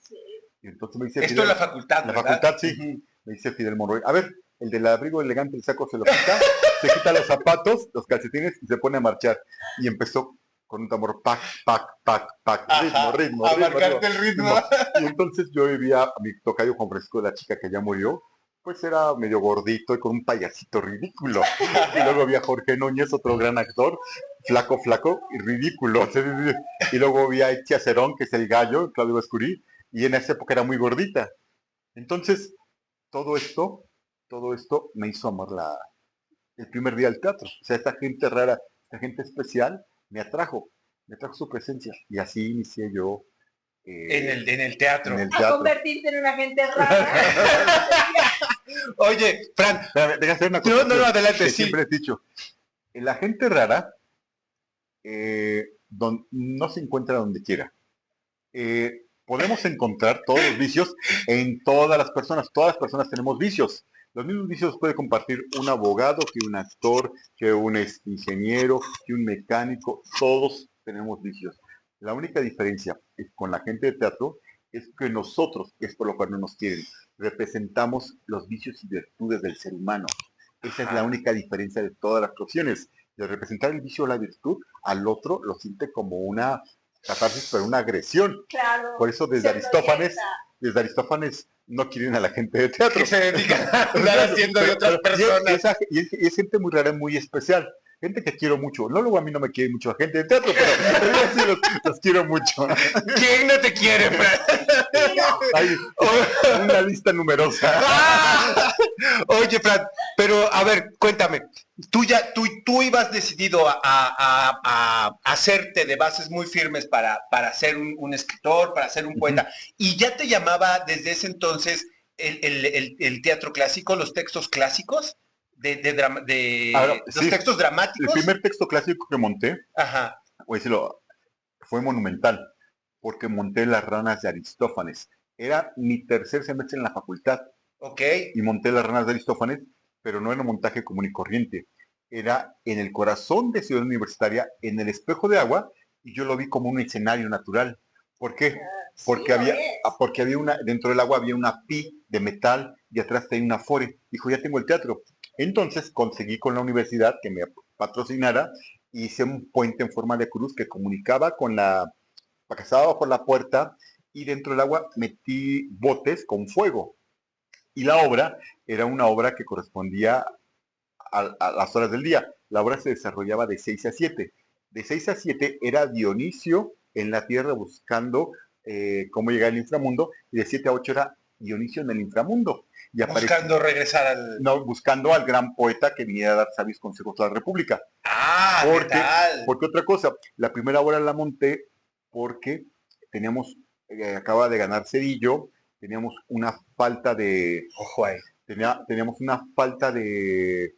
Y entonces me dice Esto es la facultad, la ¿verdad? facultad, sí. Me dice Fidel Monroy, a ver, el del abrigo elegante, el saco se lo quita, se quita los zapatos, los calcetines y se pone a marchar. Y empezó con un tambor, pac, pac, pac, pac, Ajá, ritmo. a marcarte el ritmo. Y entonces yo vivía a mi tocayo Juan Francisco, la chica que ya murió, pues era medio gordito y con un payasito ridículo. Y luego había Jorge Núñez, otro gran actor, flaco y ridículo. Y luego había Etia Cerón, que es el gallo, Claudio Escurí, y en esa época era muy gordita. Entonces, todo esto me hizo amar el primer día del teatro. O sea, esta gente rara, esta gente especial, me atrajo su presencia. Y así inicié yo En el teatro. en el A teatro. convertirte en una gente rara. Oye, Fran, Espérame, deja hacer una cosa. no, adelante, que sí. siempre he dicho. La gente rara no se encuentra donde quiera. Podemos encontrar todos los vicios en todas las personas. Todas las personas tenemos vicios. Los mismos vicios puede compartir un abogado, que un actor, que un ingeniero, que un mecánico. Todos tenemos vicios. La única diferencia con la gente de teatro es que nosotros, que es por lo cual no nos quieren, representamos los vicios y virtudes del ser humano. Esa es la única diferencia de todas las profesiones. De representar el vicio o la virtud, al otro lo siente como una catarsis, pero una agresión. Claro. Por eso desde Aristófanes no quieren a la gente de teatro. Que se dedican a andar haciendo de otras personas. Y es gente muy rara, muy especial. Gente que quiero mucho. No, luego a mí no me quiere mucho la gente de teatro, pero yo sí los quiero mucho. ¿Quién no te quiere, Fran? Hay una lista numerosa. Oye, Fran, pero a ver, cuéntame. Tú ibas decidido a hacerte de bases muy firmes para ser un escritor, para ser un poeta. ¿Y ya te llamaba desde ese entonces el teatro clásico, los textos clásicos? Ahora, los sí, textos dramáticos. El primer texto clásico que monté, Ajá. voy a decirlo, fue monumental, porque monté Las ranas de Aristófanes. Era mi tercer semestre en la facultad. Ok. Y monté Las ranas de Aristófanes, pero no era un montaje común y corriente. Era en el corazón de Ciudad Universitaria, en el espejo de agua, y yo lo vi como un escenario natural. ¿Por qué? Porque había dentro del agua había una pi de metal y atrás tenía una fore. Dijo, ya tengo el teatro. Entonces conseguí con la universidad que me patrocinara, y hice un puente en forma de cruz que comunicaba pasaba bajo la puerta, y dentro del agua metí botes con fuego. Y la obra era una obra que correspondía a las horas del día. La obra se desarrollaba de 6 a 7. De 6 a 7 era Dionisio en la tierra buscando cómo llegar al inframundo, y de 7 a 8 era Dionisio en el inframundo. Y Buscando regresar al... No, buscando al gran poeta que viniera a dar sabios consejos a la República. Ah, Porque, ¿qué tal? porque otra cosa, la primera obra la monté porque teníamos, acaba de ganar Cedillo, teníamos una falta de... Ojo ahí. Teníamos una falta de,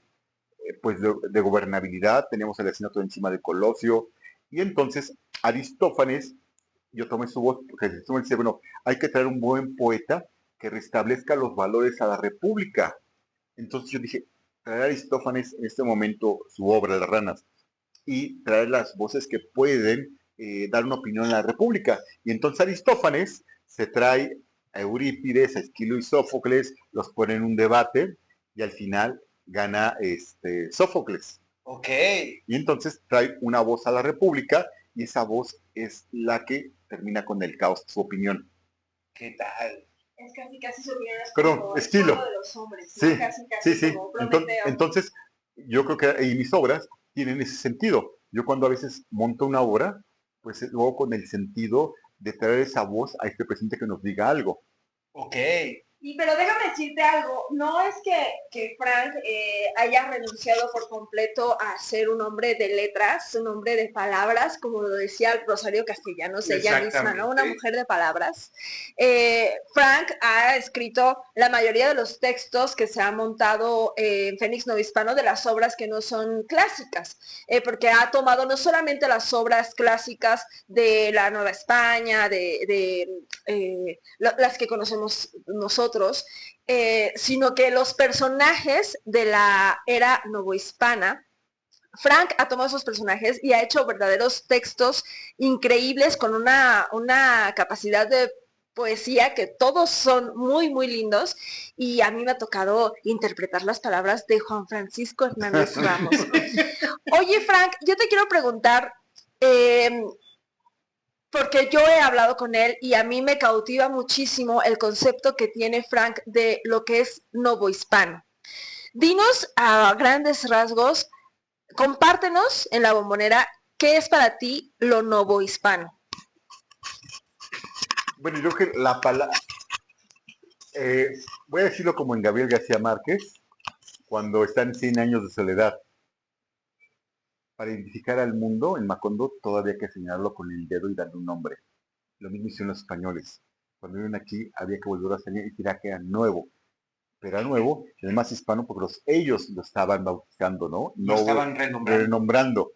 pues de gobernabilidad, teníamos el asesinato encima de Colosio, y entonces Aristófanes, yo tomé su voz, porque Aristófanes dice, bueno, hay que traer un buen poeta que restablezca los valores a la República. Entonces yo dije, traer a Aristófanes en este momento, su obra, Las ranas, y traer las voces que pueden dar una opinión a la República. Y entonces Aristófanes se trae a Eurípides, a Esquilo y Sófocles, los pone en un debate y al final gana Sófocles. Ok. Y entonces trae una voz a la República y esa voz es la que termina con el caos, su opinión. ¿Qué tal? Es casi su opinión es Perdón, como estilo. el fuego de los hombres, ¿no? Sí, Casi sí. como Prometeo. Entonces, yo creo que y mis obras tienen ese sentido. Yo cuando a veces monto una obra, pues luego con el sentido de traer esa voz a este presidente que nos diga algo. Ok. Pero déjame decirte algo, no es que Frank haya renunciado por completo a ser un hombre de letras, un hombre de palabras, como lo decía Rosario Castellanos, ella misma, ¿no? Una mujer de palabras. Frank ha escrito la mayoría de los textos que se ha montado en Fénix Novohispano de las obras que no son clásicas, porque ha tomado no solamente las obras clásicas de la Nueva España, las que conocemos nosotros, sino que los personajes de la era novohispana, Frank ha tomado esos personajes y ha hecho verdaderos textos increíbles con una capacidad de poesía que todos son muy, muy lindos, y a mí me ha tocado interpretar las palabras de Juan Francisco Hernández Ramos. Oye, Frank, yo te quiero preguntar, porque yo he hablado con él y a mí me cautiva muchísimo el concepto que tiene Frank de lo que es novohispano. Dinos a grandes rasgos, compártenos en la bombonera, ¿qué es para ti lo novohispano? Bueno, yo creo que la palabra, voy a decirlo como en Gabriel García Márquez, cuando está en 100 años de soledad. Para identificar al mundo, en Macondo todavía hay que señalarlo con el dedo y darle un nombre. Lo mismo hicieron los españoles. Cuando vinieron aquí había que volver a salir y tirar que era nuevo. Pero era nuevo, y además hispano, porque ellos lo estaban bautizando, ¿no? Lo estaban renombrando.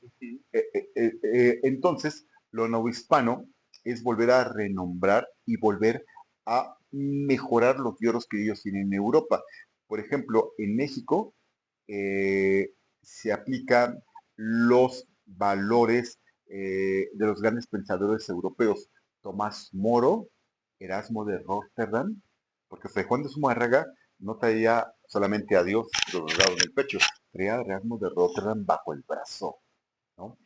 Entonces, lo novohispano es volver a renombrar y volver a mejorar los lloros que ellos tienen en Europa. Por ejemplo, en México se aplican los valores de los grandes pensadores europeos. Tomás Moro, Erasmo de Rotterdam, porque Fray Juan de Zumárraga no traía solamente a Dios colgado en el pecho, traía a Erasmo de Rotterdam bajo el brazo, ¿no?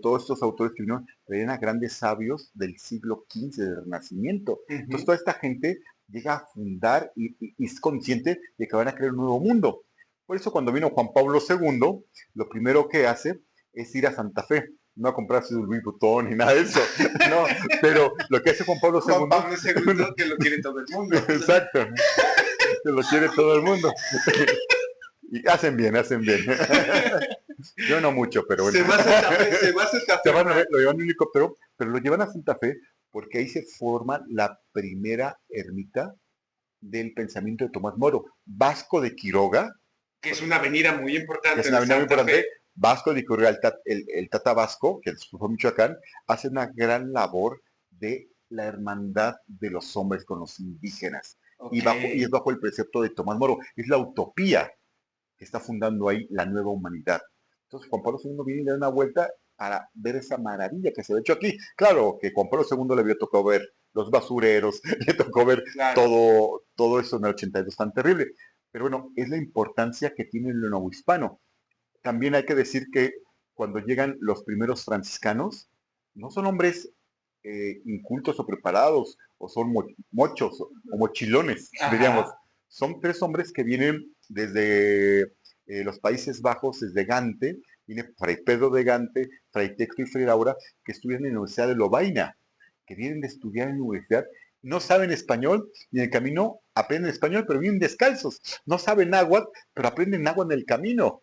Todos estos autores que vinieron traían a grandes sabios del siglo XV, del Renacimiento. Entonces toda esta gente llega a fundar y es consciente de que van a crear un nuevo mundo. Por eso cuando vino Juan Pablo II, lo primero que hace es ir a Santa Fe, no a comprarse un Louis Vuitton ni nada de eso, no, pero lo que hace Juan Pablo II... Juan Pablo II que lo quiere todo el mundo. Exacto, que lo quiere todo el mundo. Y hacen bien. Yo no mucho, pero bueno. Se va a Santa Fe. Lo llevan en un helicóptero, pero lo llevan a Santa Fe porque ahí se forma la primera ermita del pensamiento de Tomás Moro. Vasco de Quiroga, que es una avenida muy importante. Es una avenida muy importante. Vasco de Quiroga, el Tata Vasco, que fue Michoacán, hace una gran labor de la hermandad de los hombres con los indígenas. Okay. Y es bajo el precepto de Tomás Moro. Es la utopía que está fundando ahí la nueva humanidad. Entonces Juan Pablo II viene y le da una vuelta para ver esa maravilla que se ha hecho aquí. Claro que Juan Pablo II le había tocado ver los basureros, le tocó ver todo eso en el 82 tan terrible. Pero bueno, es la importancia que tiene el novohispano. También hay que decir que cuando llegan los primeros franciscanos, no son hombres incultos o preparados, o son mochos o mochilones, diríamos. Son 3 hombres que vienen desde los Países Bajos, desde Gante, viene Fray Pedro de Gante, Fray Texto y Fray Laura, que estudian en la Universidad de Lovaina, que vienen de estudiar en la universidad, no saben español, y en el camino aprenden español, pero vienen descalzos. No saben náhuatl, pero aprenden náhuatl en el camino.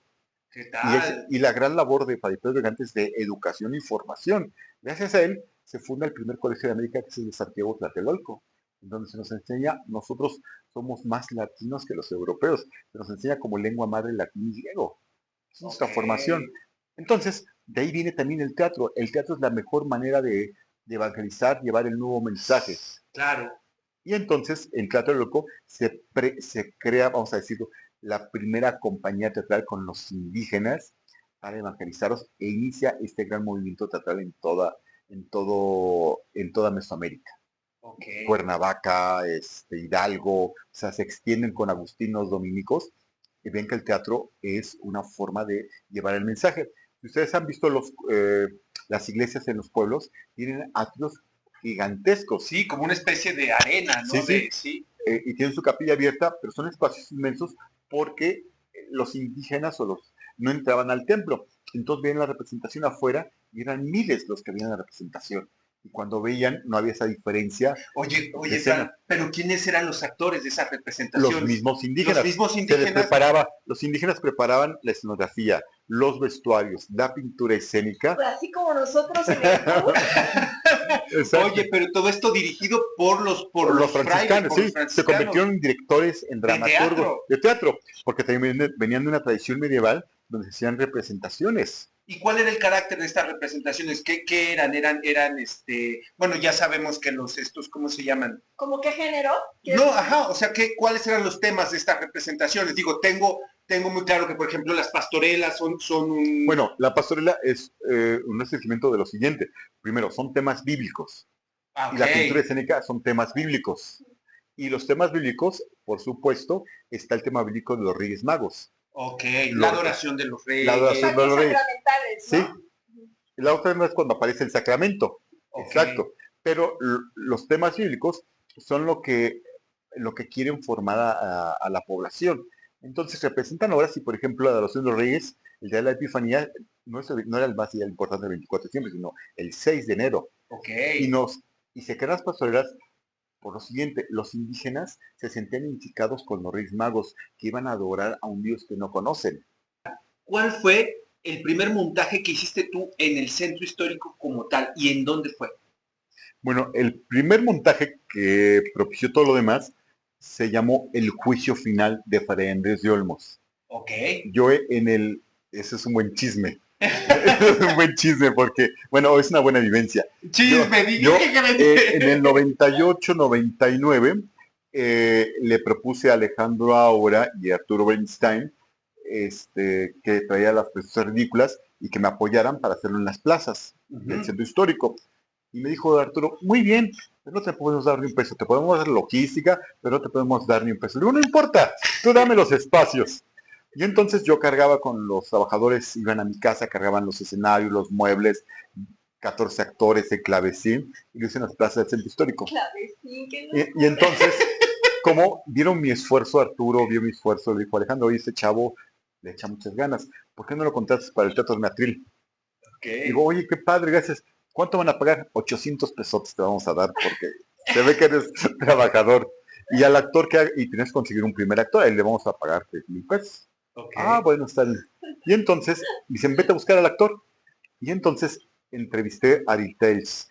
¿Qué Y, tal? y la gran labor de Padre Pedro Gigante es de educación e información. Gracias a él se funda el primer colegio de América, que es el de Santiago Tlatelolco, en donde se nos enseña, nosotros somos más latinos que los europeos, se nos enseña como lengua madre latín y griego. Es nuestra formación. Entonces, de ahí viene también el teatro. El teatro es la mejor manera de evangelizar, llevar el nuevo mensaje. Claro. Y entonces, en Teatro Loco se crea, vamos a decirlo, la primera compañía teatral con los indígenas para evangelizarlos e inicia este gran movimiento teatral en toda Mesoamérica. Cuernavaca, Hidalgo, o sea, se extienden con agustinos dominicos y ven que el teatro es una forma de llevar el mensaje. Si ustedes han visto las iglesias en los pueblos, tienen atrios gigantescos. Sí, como una especie de arena, ¿no? Sí. Y tienen su capilla abierta, pero son espacios inmensos porque los indígenas no entraban al templo. Entonces veían la representación afuera y eran miles los que veían la representación. Y cuando veían, no había esa diferencia. Oye, Fran, pero ¿quiénes eran los actores de esa representación? Los mismos indígenas. Los mismos indígenas. Los indígenas preparaban la escenografía, los vestuarios, la pintura escénica. Pues así como nosotros en el tour. Oye, pero todo esto dirigido por los franciscanos, frailes, sí. Se convirtieron en directores, en dramaturgos de teatro, porque también venían de una tradición medieval donde se hacían representaciones. ¿Y cuál era el carácter de estas representaciones? ¿Qué eran? Bueno, ya sabemos que estos, ¿cómo se llaman? ¿Cómo qué género? No, ajá, o sea, ¿cuáles eran los temas de estas representaciones? Digo, tengo muy claro que, por ejemplo, las pastorelas son un... Bueno, la pastorela es un acercamiento de lo siguiente. Primero, son temas bíblicos. Y la pintura escénica son temas bíblicos. Y los temas bíblicos, por supuesto, está el tema bíblico de los Reyes Magos. La adoración de los reyes. La adoración de los reyes. ¿No? Sí. La otra no es cuando aparece el sacramento. Exacto. Pero los temas bíblicos son lo que quieren formar a la población. Entonces representan ahora, si por ejemplo la adoración de los reyes, el día de la Epifanía, no era el más importante el 24 de diciembre, sino el 6 de enero. Y se crean las pastorelas por lo siguiente: los indígenas se sentían identificados con los Reyes Magos, que iban a adorar a un Dios que no conocen. ¿Cuál fue el primer montaje que hiciste tú en el centro histórico como tal y en dónde fue? Bueno, el primer montaje que propició todo lo demás se llamó El Juicio Final de Fray Andrés de Olmos. Yo ese es un buen chisme. Es un buen chisme porque, bueno, es una buena vivencia. Yo en el 98, 99, le propuse a Alejandro Aura y a Arturo Bernstein que traía las personas ridículas y que me apoyaran para hacerlo en las plazas del centro histórico. Y me dijo Arturo, muy bien, pero no te podemos dar ni un peso, te podemos dar logística, pero no te podemos dar ni un peso. Le digo, no importa, tú dame los espacios. Y entonces yo cargaba con los trabajadores, iban a mi casa, cargaban los escenarios, los muebles, 14 actores, el clavecín, y lo hice en las plazas del centro histórico. Clavecín, y entonces, como vieron mi esfuerzo, Arturo vio mi esfuerzo, le dijo, Alejandro, oye, ese chavo le echa muchas ganas, ¿por qué no lo contratas para el Teatro de Atril? Digo, oye, qué padre, gracias. ¿Cuánto van a pagar? 800 pesos te vamos a dar porque se ve que eres trabajador. Y al actor y tienes que conseguir un primer actor, ahí le vamos a pagar 3,000 pesos. Bueno, está bien. Y entonces dicen, vete a buscar al actor. Y entonces entrevisté a Details,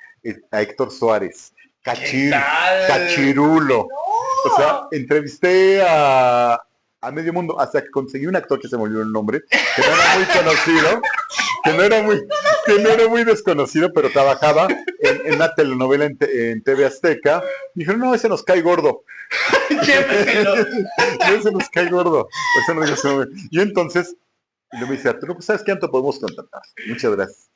a Héctor Suárez, Cachirulo. O sea, entrevisté a medio mundo hasta que conseguí un actor que se me olvidó el nombre, que no era muy conocido, que no era muy desconocido, pero trabajaba en una telenovela en TV Azteca. Y dijeron, no, ese nos cae gordo. Ese nos cae gordo. Ese no dice su nombre. Y entonces, me dice, Arturo, pues ¿sabes qué? ¿Cuánto podemos contratar? Muchas gracias.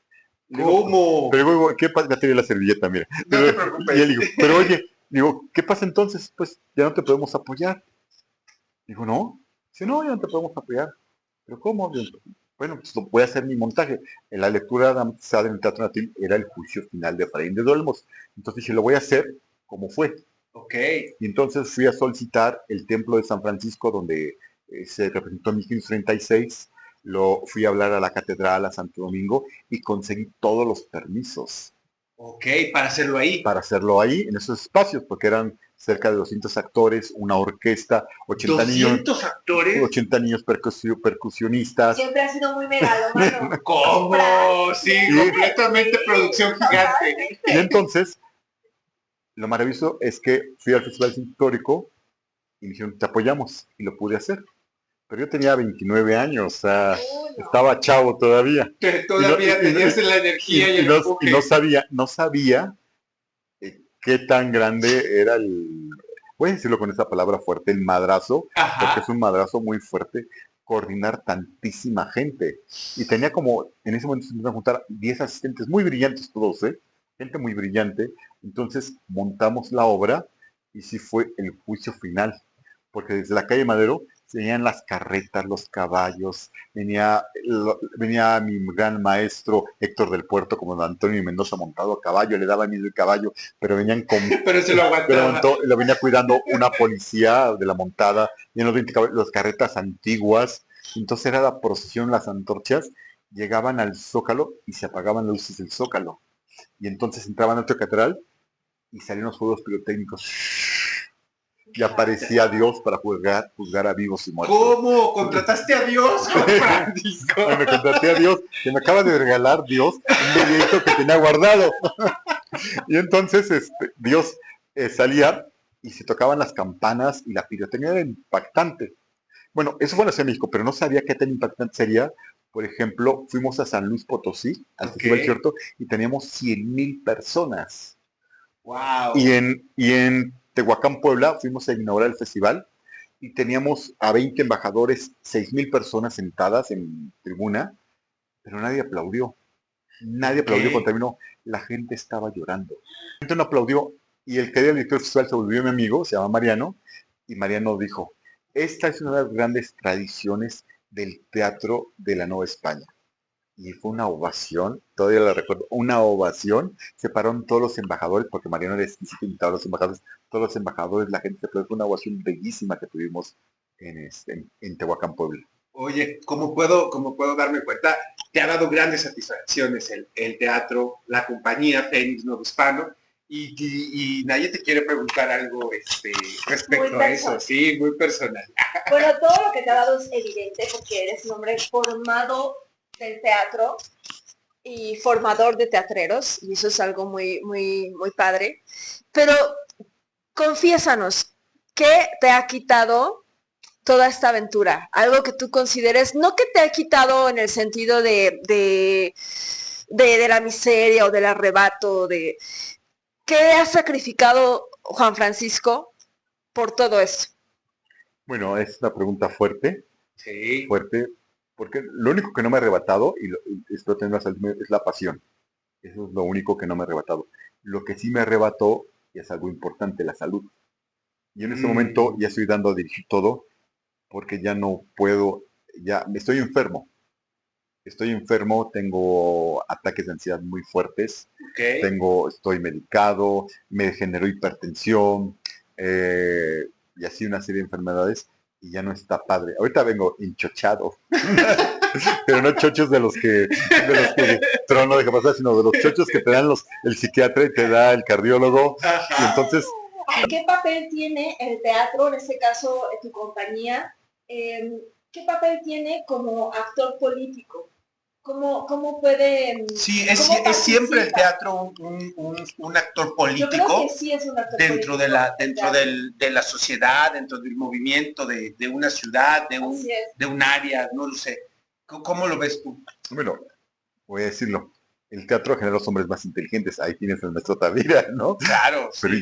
¿Cómo? Pero digo, ¿qué pasa? Ya te di la servilleta, mira. No te preocupes. Y él dijo, pero oye, digo, ¿qué pasa entonces? Pues ya no te podemos apoyar. Digo, no. Dice, no, ya no te podemos apoyar. ¿Pero cómo? Bueno, pues voy a hacer mi montaje. En la lectura en el Teatro Natil era El Juicio Final de Fray Andrés de Olmos. Entonces dije, lo voy a hacer como fue. Y entonces fui a solicitar el templo de San Francisco, donde se representó en 1536. Fui a hablar a la catedral, a Santo Domingo, y conseguí todos los permisos. Ok, para hacerlo ahí. Para hacerlo ahí, en esos espacios, porque eran cerca de 200 actores, una orquesta, 80 niños, 200 actores. 80 niños percusionistas. Siempre ha sido muy megalómano. ¿Cómo? Sí, Sí. completamente producción gigante. Y entonces, lo maravilloso es que fui al Festival Histórico y me dijeron, te apoyamos, y lo pude hacer. Pero yo tenía 29 años, o sea, estaba chavo todavía. Que todavía tenías la energía y el enfoque. Y no sabía qué tan grande era voy a decirlo con esta palabra fuerte, el madrazo, Ajá. porque es un madrazo muy fuerte, coordinar tantísima gente. Y tenía como, en ese momento se empezaron a juntar 10 asistentes, muy brillantes todos, gente muy brillante. Entonces montamos la obra y sí fue el juicio final, porque desde la calle Madero venían las carretas, los caballos, venía mi gran maestro Héctor del Puerto, como don Antonio Mendoza montado a caballo, le daba miedo el caballo, pero venían con... Pero se lo aguantaba. Lo venía cuidando una policía de la montada, y en los 20 caballos, las carretas antiguas. Entonces era la procesión, las antorchas, llegaban al Zócalo y se apagaban las luces del Zócalo. Y entonces entraban al catedral y salían los fuegos pirotécnicos. Y aparecía Dios para juzgar a vivos y muertos. ¿Cómo? ¿Contrataste a Dios, Juan Francisco? Me contraté a Dios, que me acaba de regalar Dios un videito que tenía guardado. Y entonces Dios salía y se tocaban las campanas y la pirotecnia era impactante. Bueno, eso fue en la Ciudad de México, pero no sabía qué tan impactante sería. Por ejemplo, fuimos a San Luis Potosí, al Festival Cierto, y teníamos 100,000 personas. Wow. Y en Tehuacán, Puebla, fuimos a inaugurar el festival y teníamos a 20 embajadores, 6,000 personas sentadas en tribuna, pero nadie aplaudió. Nadie aplaudió cuando terminó. La gente estaba llorando. La gente no aplaudió y el que era el director del festival se volvió mi amigo, se llama Mariano, y Mariano dijo, esta es una de las grandes tradiciones del teatro de la Nueva España. Y fue una ovación, todavía la recuerdo, una ovación. Se pararon todos los embajadores, porque Mariano les invitaba a los embajadores, todos los embajadores, la gente se paró. Fue una ovación bellísima que tuvimos en Tehuacán, Puebla. Oye, ¿cómo puedo darme cuenta? Te ha dado grandes satisfacciones el teatro, la compañía Fénix Novo Hispano, y nadie te quiere preguntar algo respecto a eso, sí, muy personal. Bueno, todo lo que te ha dado es evidente porque eres un hombre formado del teatro y formador de teatreros, y eso es algo muy, muy, muy padre. Pero confiésanos, ¿qué te ha quitado toda esta aventura? Algo que tú consideres, no que te ha quitado en el sentido de la miseria o del arrebato, ¿qué has sacrificado, Juan Francisco, por todo esto? Bueno, es una pregunta fuerte. Sí. Fuerte, porque lo único que no me ha arrebatado, y espero tener la salud, es la pasión. Eso es lo único que no me ha arrebatado. Lo que sí me arrebató, y es algo importante, la salud. Y en este momento ya estoy dando a dirigir todo, porque ya no puedo, ya estoy enfermo. Tengo ataques de ansiedad muy fuertes. Okay. Estoy medicado, me generó hipertensión, y así una serie de enfermedades, y ya no está padre. Ahorita vengo hinchochado. Pero no chochos de los que trono de capacidad, sino de los chochos que te dan el psiquiatra y te da el cardiólogo. Y entonces, ¿qué papel tiene el teatro, en este caso tu compañía? ¿Qué papel tiene como actor político? ¿Cómo puede...? Sí, es siempre el teatro un actor político. Yo creo que sí es un actor dentro político, de la sociedad, dentro del movimiento de una ciudad, de un área, no lo sé. ¿Cómo lo ves tú? Bueno, voy a decirlo. El teatro genera los hombres más inteligentes. Ahí tienes el maestro Tavira, ¿no? Claro. Pero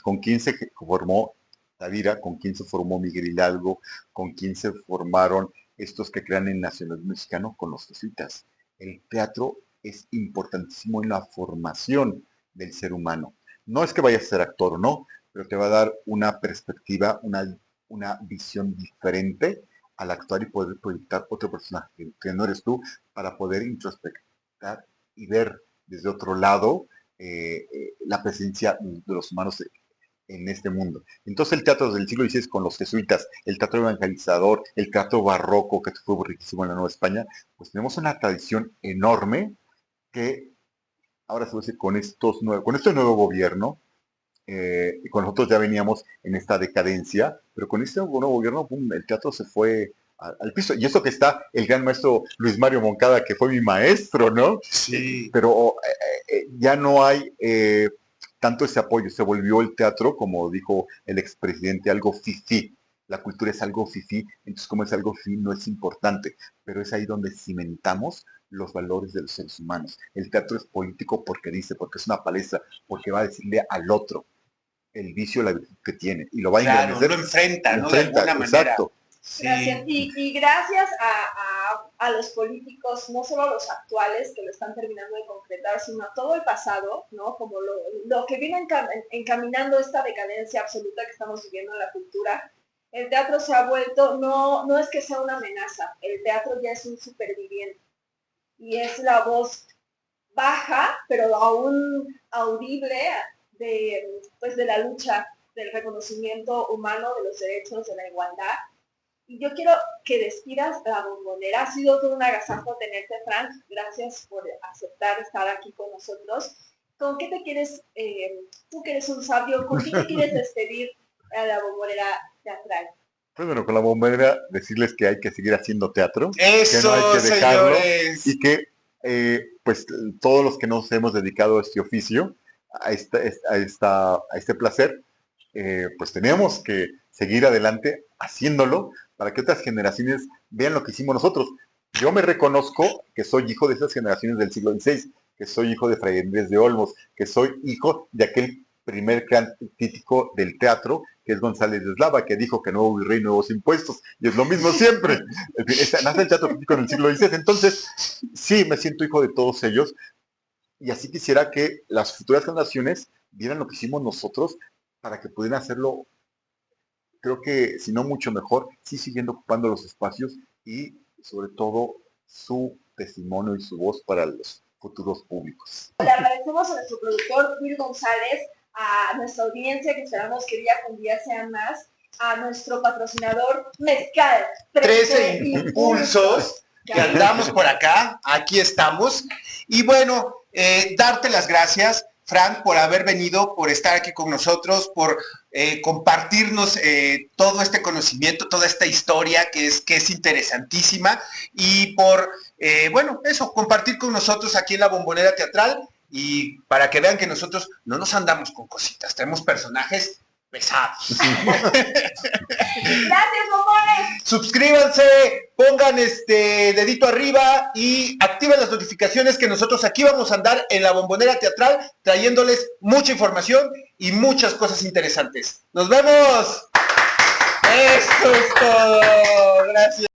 ¿con quién se formó Tavira? ¿Con quién se formó Miguel Hidalgo? ¿Con quién se formaron estos que crean el nacionalismo mexicano? Con los jesuitas. El teatro es importantísimo en la formación del ser humano. No es que vayas a ser actor o no, pero te va a dar una perspectiva, una visión diferente al actuar y poder proyectar otro personaje que no eres tú, para poder introspectar y ver desde otro lado la presencia de los humanos en este mundo. Entonces el teatro del siglo XVI con los jesuitas, el teatro evangelizador, el teatro barroco, que fue riquísimo en la Nueva España, pues tenemos una tradición enorme que ahora se va a decir con este nuevo gobierno, y con nosotros ya veníamos en esta decadencia, pero con este nuevo gobierno, pum, el teatro se fue al piso. Y eso que está el gran maestro Luis Mario Moncada, que fue mi maestro, ¿no? Sí. Pero ya no hay tanto ese apoyo. Se volvió el teatro, como dijo el expresidente, algo fifí. La cultura es algo fifí, entonces como es algo fifí no es importante, pero es ahí donde cimentamos los valores de los seres humanos. El teatro es político porque es una palestra, porque va a decirle al otro el vicio, la virtud que tiene, y lo va a engrandecer. Lo enfrenta, ¿no? De alguna manera. Exacto. Sí. Gracias. Y gracias a los políticos, no solo a los actuales que lo están terminando de concretar, sino a todo el pasado, ¿no? Como lo que viene encaminando esta decadencia absoluta que estamos viviendo en la cultura. El teatro se ha vuelto, no es que sea una amenaza, el teatro ya es un superviviente. Y es la voz baja, pero aún audible de la lucha, del reconocimiento humano, de los derechos, de la igualdad. Y yo quiero que despidas la Bombonera. Ha sido todo un agasajo tenerte, Frank. Gracias por aceptar estar aquí con nosotros. ¿Con qué te quieres, tú que eres un sabio, con qué te quieres despedir a la Bombonera teatral? Pues bueno, con la Bombonera decirles que hay que seguir haciendo teatro. Eso, que no hay que dejarlo, señores. y que pues todos los que nos hemos dedicado a este oficio, a este placer, pues tenemos que seguir adelante haciéndolo para que otras generaciones vean lo que hicimos nosotros. Yo me reconozco que soy hijo de esas generaciones del siglo XVI, que soy hijo de Fray Andrés de Olmos, que soy hijo de aquel primer gran crítico del teatro, que es González de Eslava, que dijo que nuevo virrey, nuevos impuestos, y es lo mismo siempre. Nace el teatro crítico en el siglo XVI, entonces sí, me siento hijo de todos ellos, y así quisiera que las futuras generaciones vieran lo que hicimos nosotros para que pudieran hacerlo, creo que si no mucho mejor, sí siguiendo ocupando los espacios y sobre todo su testimonio y su voz para los futuros públicos. Le agradecemos a nuestro productor Will González, a nuestra audiencia, que esperamos que día con día sean más, a nuestro patrocinador Mezcal 13 Impulsos, que andamos por acá, aquí estamos. Y bueno, darte las gracias, Frank, por haber venido, por estar aquí con nosotros, por compartirnos todo este conocimiento, toda esta historia que es interesantísima, y por, bueno, eso, compartir con nosotros aquí en la Bombonera Teatral, y para que vean que nosotros no nos andamos con cositas, tenemos personajes pesados. Gracias, bombones. Suscríbanse, pongan dedito arriba y activen las notificaciones, que nosotros aquí vamos a andar en la Bombonera Teatral trayéndoles mucha información y muchas cosas interesantes. ¡Nos vemos! Esto es todo. Gracias.